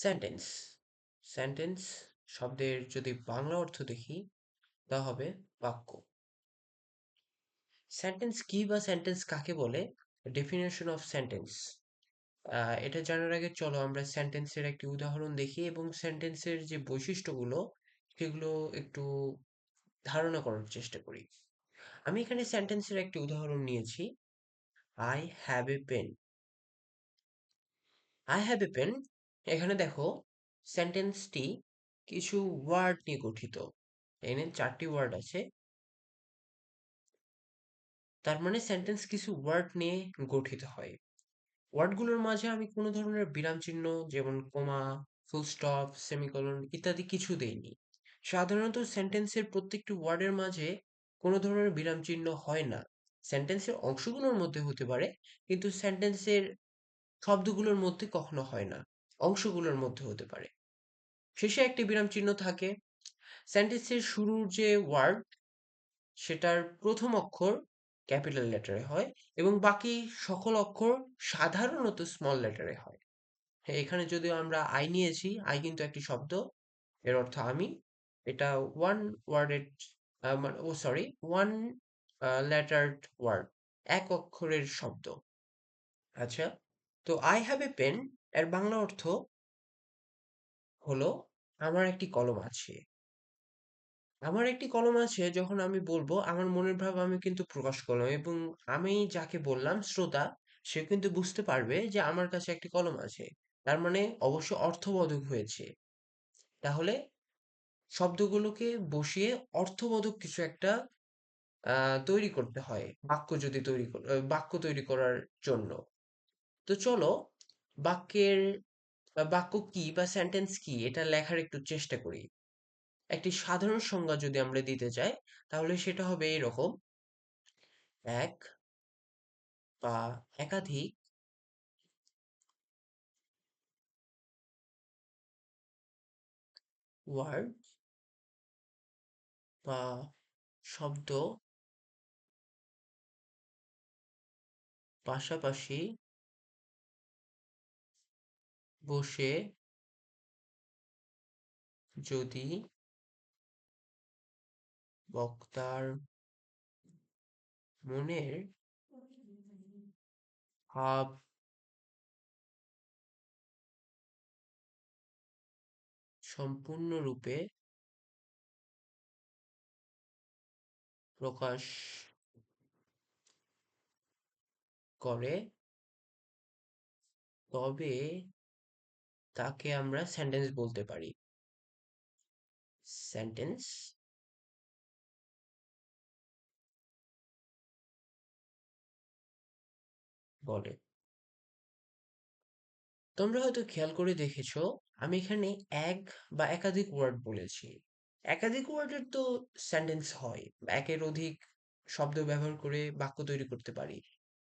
Sentence sentence শব্দের যদি বাংলা অর্থ দেখি তা হবে বাক্য। সেন্টেন্স কি বা সেন্টেন্স কাকে বলে? Definition of sentence. এটা জানার আগে চলো আমরা সেন্টেন্সের একটি উদাহরণ দেখি এবং সেন্টেন্সের যে বৈশিষ্ট্যগুলো সেগুলো একটু ধারণা করার চেষ্টা করি। আমি এখানে সেন্টেন্সের একটি উদাহরণ নিয়েছি। I have a pen. I have a pen, এখানে দেখো সেন্টেন্সটি কিছু ওয়ার্ড নিয়ে গঠিত। এখানে 4টি ওয়ার্ড আছে। তার মানে সেন্টেন্স কিছু ওয়ার্ড নিয়ে গঠিত হয়। ওয়ার্ডগুলোর মাঝে আমি কোনো ধরনের বিরাম চিহ্ন যেমন কমা, ফুল স্টপ, সেমিকোলন ইত্যাদি কিছু দেইনি। সাধারণত সেন্টেন্সের প্রত্যেকটি ওয়ার্ডের মাঝে কোনো ধরনের বিরাম চিহ্ন হয় না। সেন্টেন্সের অংশগুলোর মধ্যে হতে পারে, কিন্তু সেন্টেন্সের শব্দগুলোর মধ্যে কখনো হয় না। অংশগুলোর মধ্যে হতে পারে। শেষে একটি বিরাম চিহ্ন থাকে। সেন্টেন্সের শুরুর যে ওয়ার্ড সেটার প্রথম অক্ষর ক্যাপিটাল লেটারে হয় এবং বাকি সকল অক্ষর সাধারণত স্মল লেটারে হয়। হ্যাঁ, এখানে যদিও আমরা আই নিয়েছি, আই কিন্তু একটি শব্দ, এর অর্থ আমি। এটা ওয়ান ওয়ার্ডেড, ও সরি, ওয়ান লেটার্ড ওয়ার্ড, এক অক্ষরের শব্দ। আচ্ছা, তো আই হ্যাভ এ পেন এর বাংলা অর্থ হলো আমার একটি কলম আছে। আমার একটি কলম আছে যখন আমি বলবো আমার মনের ভাব আমি কিন্তু প্রকাশ করলাম এবং আমি যাকে বললাম শ্রোতা সে কিন্তু বুঝতে পারবে যে আমার কাছে একটি কলম আছে। তার মানে অবশ্য অর্থবোধক হয়েছে। তাহলে শব্দগুলোকে বসিয়ে অর্থবোধক কিছু একটা তৈরি করতে হয় বাক্য যদি বাক্য তৈরি করার জন্য। তো চলো বাক্যের বাক্য কি বা সেন্টেন্স কি এটা লেখার একটু চেষ্টা করি। একটি সাধারণ সংজ্ঞা যদি আমরা দিতে চাই তাহলে সেটা হবে এরকম: এক বা একাধিক ওয়ার্ড বা শব্দ পাশাপাশি বসে যদি বক্তার মনের ভাব সম্পূর্ণরূপে প্রকাশ করে তবে তাকে আমরা সেন্টেন্স বলতে পারি। সেন্টেন্স বলে। তোমরা হয়তো খেয়াল করে দেখেছো আমি এখানে এক বা একাধিক ওয়ার্ড বলেছি। একাধিক ওয়ার্ডের তো সেন্টেন্স হয়, একের অধিক শব্দ ব্যবহার করে বাক্য তৈরি করতে পারি।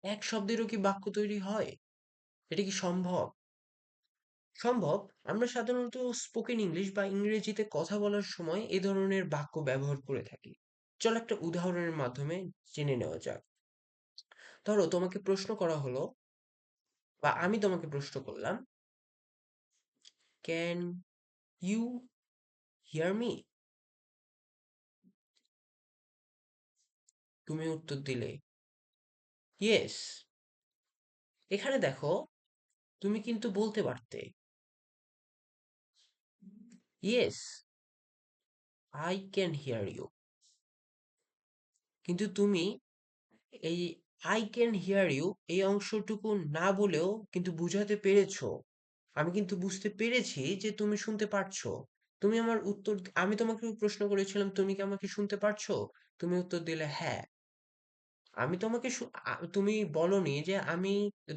এক শব্দেরও কি বাক্য তৈরি হয়? এটা কি সম্ভব? সম্ভব। আমরা সাধারণত স্পোকেন ইংলিশ বা ইংরেজিতে কথা বলার সময় এ ধরনের বাক্য ব্যবহার করে থাকি। চল একটা উদাহরণের মাধ্যমে জেনে নেওয়া যাক। ধরো তোমাকে প্রশ্ন করা হলো বা আমি তোমাকে প্রশ্ন করলাম, ক্যান ইউ হিয়ার মি? তুমি উত্তর দিলে ইয়েস। এখানে দেখো তুমি কিন্তু বলতে পারতে yes I can hear you, কিন্তু তুমি এই আই ক্যান হিয়ার ইউ এই অংশটুকু না বলেও কিন্তু বুঝাতে পেরেছো। আমি কিন্তু বুঝতে পেরেছি যে তুমি শুনতে পারছো। তুমি আমার উত্তর, আমি তোমাকে প্রশ্ন করেছিলাম তুমি কি আমাকে শুনতে পারছো? তুমি উত্তর দিলে হ্যাঁ। আমি তোমাকে তুমি বলনি যে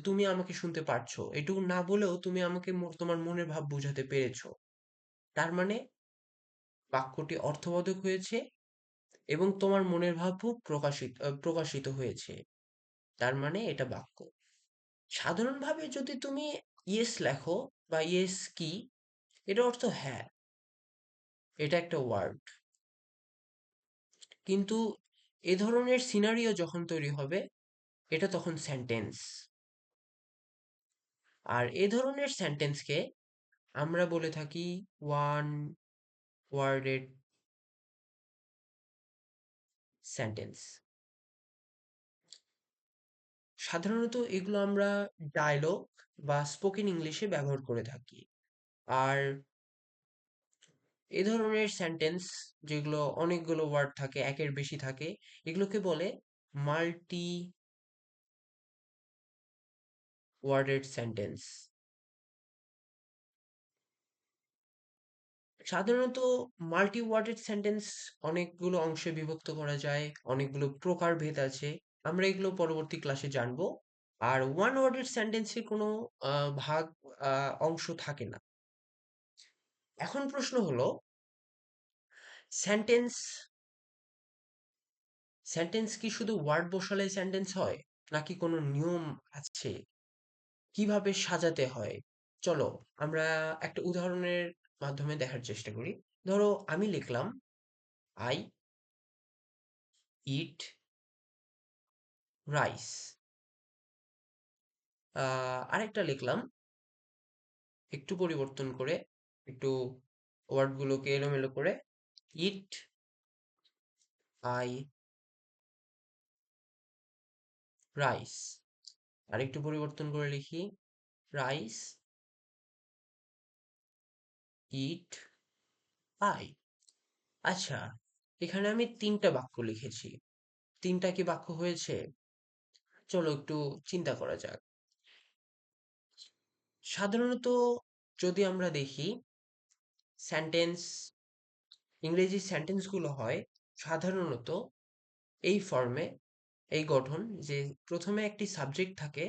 তুমি আমাকে শুনতে পারছো, এটুকু না বলেও তুমি আমাকে তোমার মনের ভাব বোঝাতে পেরেছো। তার মানে বাক্যটি অর্থবোধক হয়েছে এবং তোমার মনের ভাবও প্রকাশিত হয়েছে। তার মানে এটা বাক্য। সাধারণভাবে যদি তুমি ইয়েস লেখো বা ইয়েস কি, এটা অর্থ হ্যাঁ, এটা একটা ওয়ার্ড। কিন্তু এ ধরনের সিনারিও যখন তৈরি হবে এটা তখন সেন্টেন্স। আর এ ধরনের সেন্টেন্সকে আমরা বলে থাকি ওয়ান ওয়ার্ডেড সেন্টেন্স। সাধারণত এগুলো আমরা ডায়লগ বা স্পোকেন ইংলিশে ব্যবহার করে থাকি। আর এ ধরনের সেন্টেন্স যেগুলো অনেকগুলো ওয়ার্ড থাকে, একের বেশি থাকে, এগুলোকে বলে মাল্টি ওয়ার্ডেড সেন্টেন্স। সাধারণত মাল্টি ওয়ার্ডেড সেন্টেন্স অনেকগুলো অংশে বিভক্ত করা যায়, অনেকগুলো প্রকারভেদ আছে। আমরা এগুলো পরবর্তী ক্লাসে জানবো। আর ওয়ান ওয়ার্ডেড সেন্টেন্সের কোনো ভাগ অংশ থাকে না। এখন প্রশ্ন হলো, সেন্টেন্স সেন্টেন্স কি শুধু ওয়ার্ড বসালে সেন্টেন্স হয়, নাকি কোনো নিয়ম আছে কিভাবে সাজাতে হয়? চলো আমরা একটা উদাহরণের মাধ্যমে দেখার চেষ্টা করি। ধরো আমি লিখলাম আই ইট রাইস। আরেকটা লিখলাম একটু পরিবর্তন করে, একটু ওয়ার্ডগুলোকে এলোমেলো করে, ইট আই রাইস। আরেকটু পরিবর্তন করে লিখি রাইস ইট আই। আচ্ছা, এখানে আমি তিনটা বাক্য লিখেছি। তিনটা কি বাক্য হয়েছে? চলো একটু চিন্তা করা যাক। সাধারণত যদি আমরা দেখি সেন্টেন্স, ইংরেজি সেন্টেন্সগুলো হয় সাধারণত এই ফর্মে, এই গঠন, যে প্রথমে একটি সাবজেক্ট থাকে,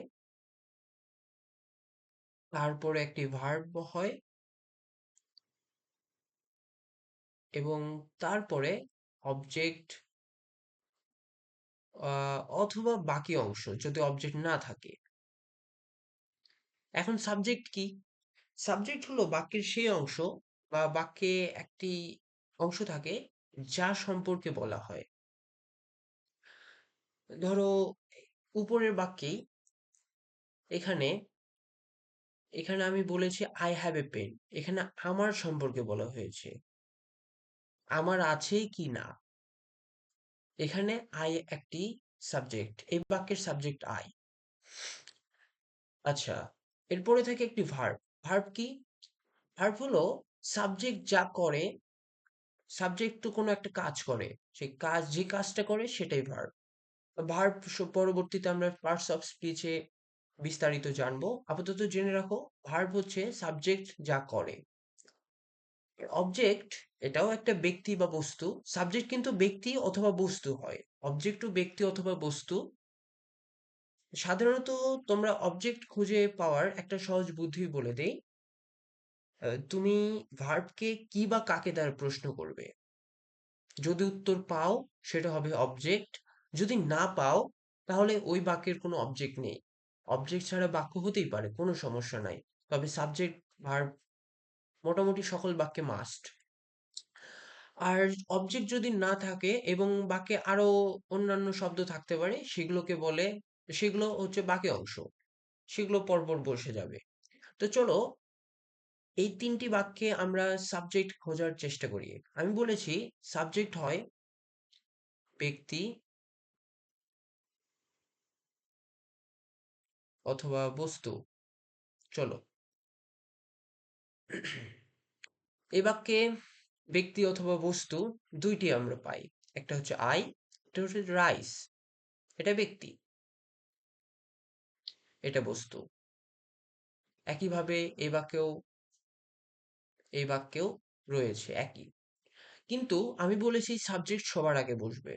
তারপরে একটি ভার্ব হয়, এবং তারপরে অবজেক্ট অথবা বাকি অংশ যদি অবজেক্ট না থাকে। এখন সাবজেক্ট কি? সাবজেক্ট হলো বাক্যের সেই অংশ বা বাক্যে একটি অংশ থাকে যা সম্পর্কে বলা হয়। ধরো উপরের বাক্যেই এখানে এখানে আমি বলেছি আই হ্যাভ এ পেন। এখানে আমার সম্পর্কে বলা হয়েছে, আমার আছে কি না। এখানে আই একটি সাবজেক্ট, এই বাক্যের সাবজেক্ট আই। আচ্ছা, এরপরে থাকে একটি ভার্ব। ভার্ব কি? ভার্ব হলো সাবজেক্ট যা করে, সাবজেক্ট তো কোনো একটা কাজ করে, সেই কাজ, যে কাজটা করে সেটাই ভার্ব। ভার্ব পরবর্তীতে আমরা পার্টস অফ স্পিচে বিস্তারিত জানবো। আপাতত জেনে রাখো, ভার্ব হচ্ছে সাবজেক্ট যা করে। অবজেক্ট এটাও একটা ব্যক্তি বা বস্তু। সাবজেক্ট কিন্তু ব্যক্তি অথবা বস্তু হয়, অবজেক্টও ব্যক্তি অথবা বস্তু। সাধারণত তোমরা অবজেক্ট খুঁজে পাওয়ার একটা সহজ বুদ্ধি বলে দেই। তুমি ভার্বকে কি বা কাকে দ্বারা প্রশ্ন করবে। যদি উত্তর পাও সেটা হবে অবজেক্ট। যদি না পাও তাহলে ওই বাক্যের কোনো অবজেক্ট নেই। অবজেক্ট ছাড়া বাক্য হতেই পারে, কোনো সমস্যা নাই। তবে সাবজেক্ট ভার্ব মোটামুটি সকল বাক্যে মাস্ট। আর অবজেক্ট যদি না থাকে এবং বাক্যে আরো অন্যান্য শব্দ থাকতে পারে, সেগুলোকে বলে, সেগুলো হচ্ছে বাকি অংশ, সেগুলো পরপর বসে যাবে। তো চলো এই তিনটি বাক্যে আমরা সাবজেক্ট খোঁজার চেষ্টা করি। আমি বলেছি সাবজেক্ট হয় ব্যক্তি অথবা বস্তু। চলো এই বাক্যে ব্যক্তি অথবা বস্তু দুইটি আমরা পাই। একটা হচ্ছে আই, এটা হচ্ছে রাইস। এটা ব্যক্তি, এটা বস্তু। একইভাবে এই বাক্যেও রয়েছে একই। কিন্তু আমি বলেছি সাবজেক্ট সবার আগে বসবে।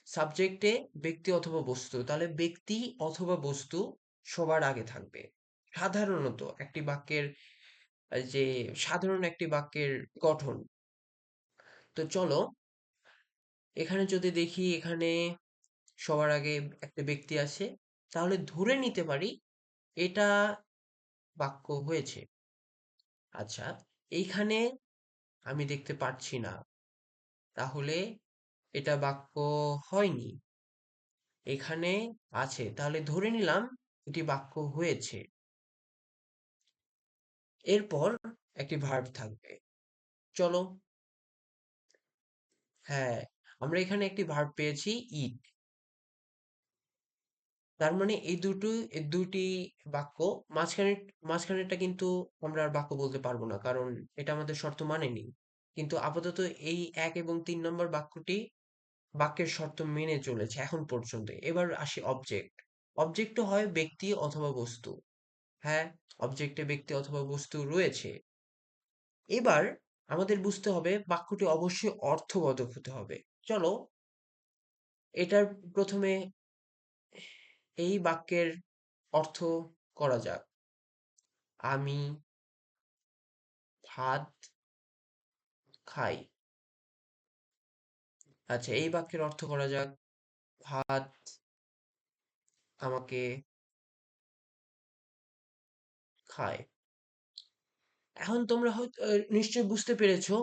সাবজেক্টে ব্যক্তি অথবা বস্তু, তাহলে ব্যক্তি অথবা বস্তু সবার আগে থাকবে সাধারণত একটি বাক্যের, যে সাধারণ একটি বাক্যের গঠন। তো চলো এখানে যদি দেখি, এখানে সবার আগে একটা ব্যক্তি আছে, তাহলে ধরে নিতে পারি এটা বাক্য হয়েছে। আচ্ছা, এইখানে আমি দেখতে পাচ্ছি না, তাহলে এটা বাক্য হয়নি। এখানে আছে, তাহলে ধরে নিলাম এটি বাক্য হয়েছে। এরপর একটি ভার্ব থাকবে। চলো। হ্যাঁ, আমরা এখানে একটি ভার্ব পেয়েছি ইট। তার মানে এই দুটি বাক্য, মাঝখানে মাঝখানেরটা কিন্তু আমরা আর বাক্য বলতে পারবো না, কারণ এটা আমাদের শর্ত মানেনি। কিন্তু আপাতত এই ১ এবং ৩ নম্বর বাক্যটি বাক্যের শর্ত মেনে চলেছে এখন পর্যন্ত। এবার আসি অবজেক্ট। অবজেক্টও হয় ব্যক্তি অথবা বস্তু। হ্যাঁ, অবজেক্টে ব্যক্তি অথবা বস্তু রয়েছে। এবার আমাদের বুঝতে হবে বাক্যটি অবশ্যই অর্থবোধক হতে হবে। চলো, এটার প্রথমে এই বাক্যের অর্থ করা যাক। আমি ভাত খাই। আচ্ছা, এই বাক্যের অর্থ করা যাক। ভাত আমাকে খায়। এখন তোমরা হয়তো নিশ্চয়ই বুঝতে পেরেছো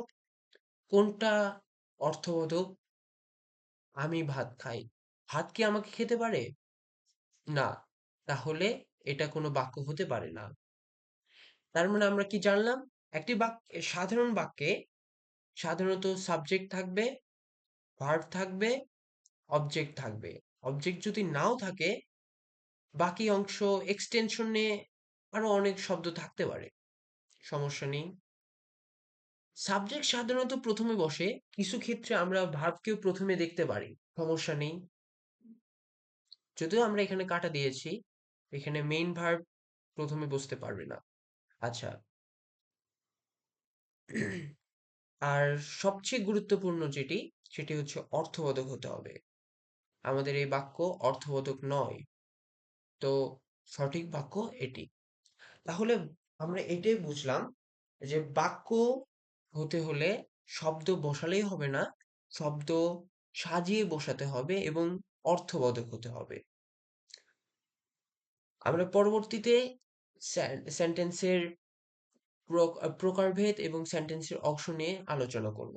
কোনটা অর্থবোধক। আমি ভাত খাই। ভাত কি আমাকে খেতে পারে? না। তাহলে এটা কোনো বাক্য হতে পারে না। তার মানে আমরা কি জানলাম? একটি সাধারণ বাক্যে সাধারণত সাবজেক্ট থাকবে, ভার্ব থাকবে, অবজেক্ট থাকবে। অবজেক্ট যদি নাও থাকে, বাকি অংশ এক্সটেনশনে আরো অনেক শব্দ থাকতে পারে। সমস্যা নেই। সাবজেক্ট সাধারণত প্রথমে বসে। কিছু ক্ষেত্রে আমরা ভার্বকেও প্রথমে দেখতে পারি। সমস্যা নেই। যদিও আমরা এখানে কাটা দিয়েছি, এখানে মেইন ভার্ব প্রথমে বসতে পারবে না। আচ্ছা। আর সবচেয়ে গুরুত্বপূর্ণ যেটি, সেটি হচ্ছে অর্থবোধক হতে হবে। আমাদের এই বাক্য অর্থবোধক নয়। তো সঠিক বাক্য এটি। তাহলে আমরা এটাই বুঝলাম যে বাক্য হতে হলে শব্দ বসালেই হবে না, শব্দ সাজিয়ে বসাতে হবে এবং অর্থবোধক হতে হবে। আমরা পরবর্তীতে সেন্টেন্সের প্রকারভেদ এবং সেন্টেন্সের অংশ নিয়ে আলোচনা করব।